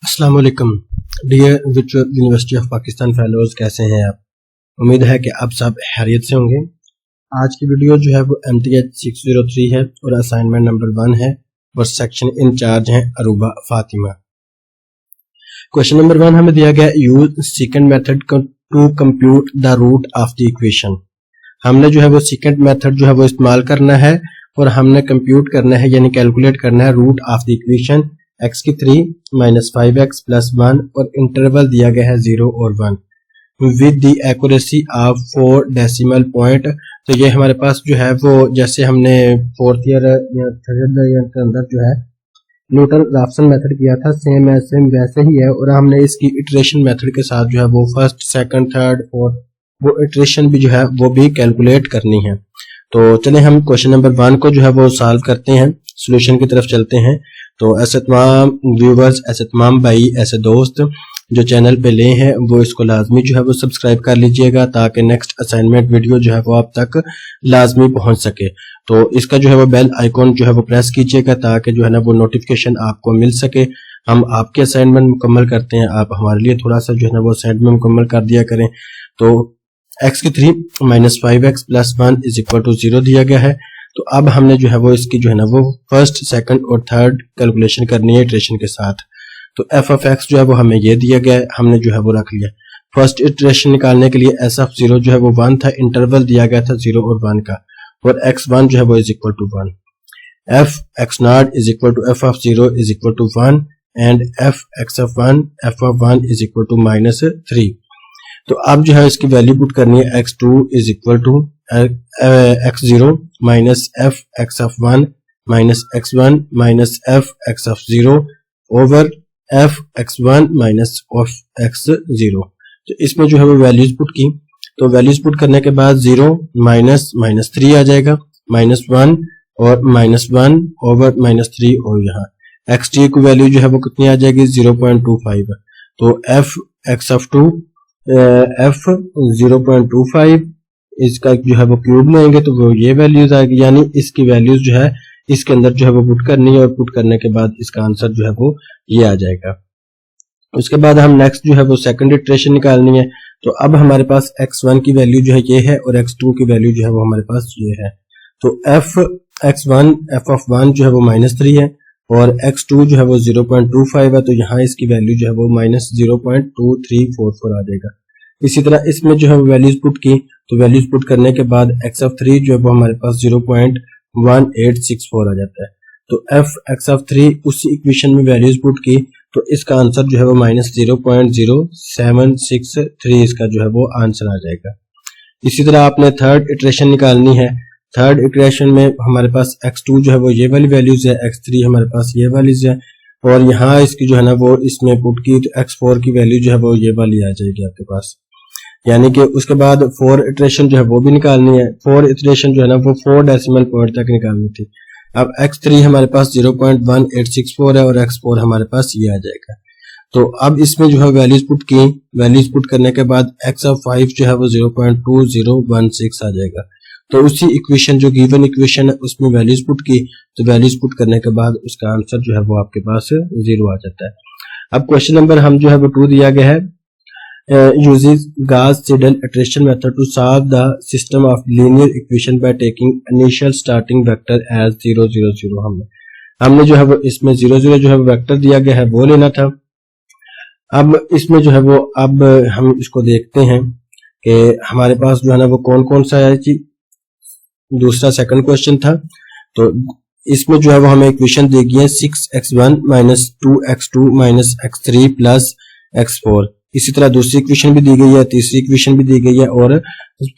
अस्सलाम वालेकुम dear virtual university of Pakistan fellows, कैसे हैं आप? उम्मीद है कि आप सब खैरियत से होंगे। आज की वीडियो जो है वो MTH 603 है और असाइनमेंट नंबर 1 है और सेक्शन इंचार्ज हैं अरूबा फातिमा। क्वेश्चन नंबर 1 हमें दिया गया use second method to compute the root of the equation. हमने जो है वो सेकंड मेथड जो है वो इस्तेमाल करना है और हमने कंप्यूट करना है यानी कैलकुलेट करना है root of the equation x की 3 माइनस 5x प्लस 1 और इंटरवल दिया गया है 0 और 1 with the accuracy of 4 decimal point. तो ये हमारे पास जो है वो जैसे हमने फोर्थ ईयर या थर्ड ईयर के अंदर जो है न्यूटन राफसन मेथड किया था, सेम वैसे ही है और हमने इसकी इटरेशन मेथड के साथ जो है वो फर्स्ट सेकंड थर्ड फोर्थ वो इटरेशन भी जो है वो भी कैलकुलेट करनी है। तो चलें हम क्वेश्चन नंबर 1 को जो है वो सॉल्व करते हैं, सॉल्यूशन की तरफ चलते हैं। तो ऐसे तमाम व्यूवर्स, ऐसे तमाम भाई, ऐसे दोस्त जो चैनल पे ले हैं वो इसको लाजमी जो है वो सब्सक्राइब कर लीजिएगा ताकि नेक्स्ट असाइनमेंट वीडियो जो है वो आप तक लाजमी पहुंच सके। तो इसका जो है वो बेल आइकॉन जो है वो प्रेस कीजिएगा ताकि जो है ना वो नोटिफिकेशन आपको मिल सके। हम आपके असाइनमेंट मुकम्मल करते हैं, आप हमारे लिए थोड़ा सा जो है ना वो असाइनमेंट मुकम्मल कर दिया करें। तो x की 3 minus 5x plus 1 is equal to 0 दिया गया है। तो अब हमने जो है वो इसकी जो है ना वो फर्स्ट सेकंड और थर्ड कैलकुलेशन करनी है इटरेशन के साथ। तो f ऑफ x जो है वो हमें ये दिया गया है, हमने जो है वो रख लिया। फर्स्ट इटरेशन निकालने के लिए s ऑफ 0 जो है वो 1 था, इंटरवल दिया गया था 0 और 1 का, और x1 जो है वो is equal to 1। f x not is equal to f of 0 is equal to 1 and f x of 1 f of 1 is equal to -3। तो अब जो है इसकी वैल्यू पुट करनी है x2 is equal to x0 minus f x of 1 minus x1 minus f x of 0 over f x1 minus of x0। तो इसमें जो है वो वैल्यूज पुट की, तो वैल्यूज पुट करने के बाद 0 माइनस -3 आ जाएगा, -1 और -1 ओवर -3 और यहाँ xt की वैल्यू जो है वो कितनी आ जाएगी 0.25। तो f x ऑफ 2 f 0.25 इसका जो है वो क्यूब लेंगे तो वो ये वैल्यूज आएगी, यानी इसकी वैल्यूज जो है इसके अंदर जो है वो पुट करनी है और पुट करने के बाद इसका आंसर जो है वो ये आ जाएगा। उसके बाद हम नेक्स्ट जो है वो सेकंड इटरेशन निकालनी है। तो अब हमारे पास x1 की वैल्यू जो है ये है और x2 की वैल्यू जो है वो हमारे पास ये है। तो f x1 f ऑफ 1 जो है वो -3 है और x2 जो है वो 0.25 है, तो यहाँ इसकी वैल्यू जो है वो -0.2344 आ जाएगा। इसी तरह इसमें जो है वैल्यूज पुट की, तो वैल्यूज पुट करने के बाद x ऑफ 3 जो है वो हमारे पास 0.1864 आ जाता है। तो f x ऑफ 3 उसी इक्वेशन में वैल्यूज पुट की, तो इसका आंसर जो है वो -0.0763 इसका जो है वो आंसर आ जाएगा। इसी तरह आपने थर्ड इटरेशन निकालनी है। थर्ड इटरेशन में हमारे पास x2 जो है वो ये वाली वैल्यूज है, x3 हमारे पास ये वैल्यूज है और यहाँ इसकी जो है ना वो इसमें पुट की तो x4 की वैल्यू जो है वो ये वाली आ जाएगी आपके पास। यानी कि उसके बाद 4 इटरेशन जो है वो भी निकालनी है। 4 इटरेशन जो है ना वो 4 डेसिमल पॉइंट तक निकालनी थी। अब x3 हमारे पास 0.1864 है और x4 हमारे पास ये आ जाएगा। तो अब इसमें जो है वैल्यूज पुट की, वैल्यूज पुट करने के बाद x ऑफ 5 जो है वो 0.2016 आ जाएगा। तो उसी इक्वेशन जो गिवन इक्वेशन है उसमें वैल्यूज पुट की, तो वैल्यूज पुट करने के बाद उसका आंसर जो है वो आपके पास 0 आ जाता है। अब क्वेश्चन नंबर हम जो है वो 2 दिया गया है, uses Gauss-Seidel iteration method to solve the system of linear equation by taking initial starting vector as 0 0 0। हमने जो है वो इसमें 0 0 जो है वेक्टर दिया गया है वो लेना था। अब इसमें जो है वो अब हम इसको देखते हैं कि हमारे पास जो है ना वो कौन कौन सा है जी। दूसरा सेकंड क्वेश्चन था, तो इसमें जो है वो हमें इक्वेशन दी गई है 6x1 minus 2x2 minus x3 plus x4। इसी तरह दूसरी इक्वेशन भी दी गई है, तीसरी इक्वेशन भी दी गई है और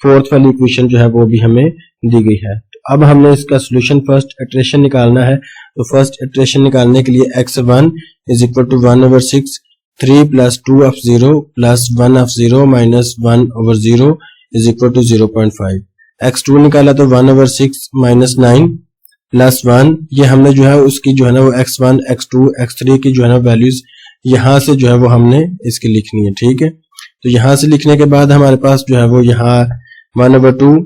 फोर्थ वाली इक्वेशन जो है वो भी हमें दी गई है। तो अब हमने इसका सॉल्यूशन फर्स्ट इटरेशन निकालना है। तो फर्स्ट इटरेशन निकालने के लिए x1 is equal to 1/6 3 plus 2 of 0 plus 1 of 0 minus 1/0 is equal to 0.5। x2 निकाला तो 1/6 माइनस 9 प्लस 1, ये हमने जो है उसकी जो है ना वो x1 x2 x3 की जो है ना वैल्यूज यहाँ से जो है वो हमने इसकी लिखनी है, ठीक है। तो यहाँ से लिखने के बाद हमारे पास जो है वो यहाँ 1/2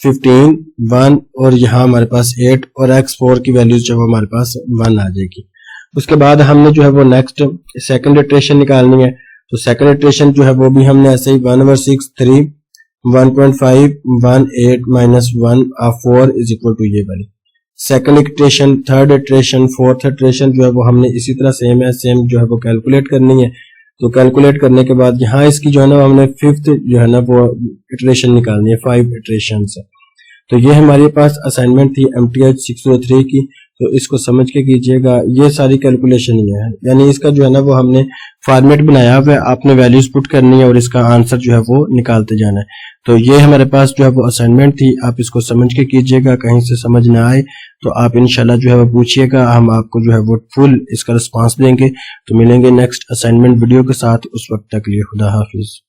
15 1 और यहाँ हमारे पास 8 और x4 की वैल्यूज जो हमारे पास 1 आ जाएगी। उसके बाद हमने जो है वो नेक्स्ट सेकंड इटरेशन निकालनी है। तो सेकंड इटरेशन जो है वो भी हमने ऐसे ही 1/6 3 1.5 1 8 -1 4 इज इक्वल टू ये वाली second iteration. Third iteration fourth iteration जो है वो हमने इसी तरह सेम जो है वो कैलकुलेट करनी है। तो कैलकुलेट करने के बाद यहाँ इसकी जो है ना हमने फिफ्थ जो है ना वो इटरेशन निकालनी है, 5 इटरेशन से। तो ये हमारे पास असाइनमेंट थी MTH 603 की। तो इसको समझ के कीजिएगा, ये सारी कैलकुलेशन ही है, यानी इसका जो है ना वो हमने फॉर्मेट बनाया हुआ है, आपने वैल्यूज पुट करनी है और इसका आंसर जो है वो निकालते जाना है। तो ये हमारे पास जो है वो असाइनमेंट थी, आप इसको समझ के कीजिएगा, कहीं से समझ ना आए तो आप इंशाल्लाह जो है वो पूछिएगा, हम आपको जो है वो फुल इसका रिस्पांस देंगे। तो मिलेंगे नेक्स्ट असाइनमेंट वीडियो के साथ, उस वक्त तक लिए खुदा हाफिज।